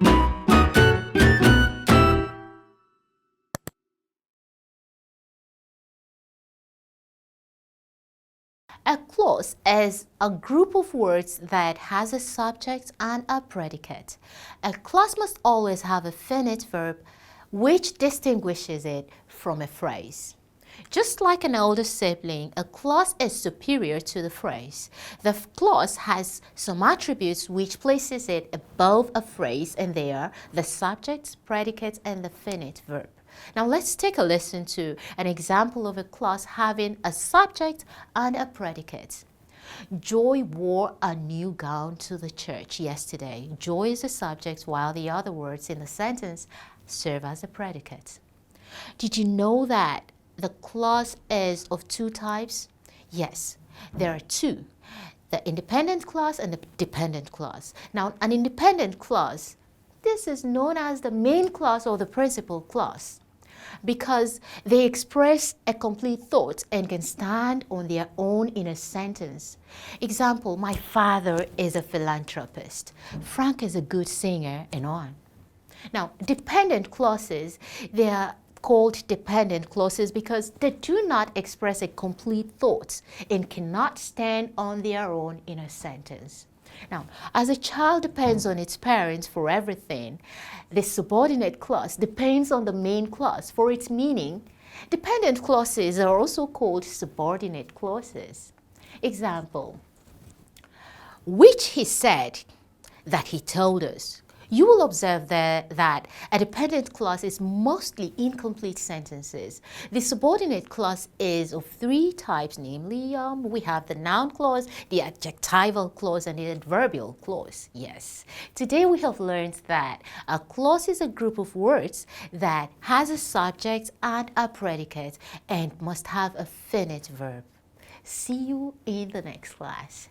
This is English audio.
A clause is a group of words that has a subject and a predicate. A clause must always have a finite verb which distinguishes it from a phrase. Just like an older sibling, a clause is superior to the phrase. The clause has some attributes which places it above a phrase, and they are the subject, predicate, and the finite verb. Now let's take a listen to an example of a clause having a subject and a predicate. Joy wore a new gown to the church yesterday. Joy is the subject, while the other words in the sentence serve as a predicate. Did you know that the clause is of two types? Yes, there are two: the independent clause and the dependent clause. Now, an independent clause, this is known as the main clause or the principal clause, because they express a complete thought and can stand on their own in a sentence. Example, my father is a philanthropist, Frank is a good singer, and on. Now, dependent clauses, they are called dependent clauses because they do not express a complete thought and cannot stand on their own in a sentence. Now, as a child depends on its parents for everything, the subordinate clause depends on the main clause for its meaning. Dependent clauses are also called subordinate clauses. Example, which he said that he told us. You will observe that a dependent clause is mostly incomplete sentences. The subordinate clause is of three types, namely we have the noun clause, the adjectival clause, and the adverbial clause. Yes. Today we have learned that a clause is a group of words that has a subject and a predicate and must have a finite verb. See you in the next class.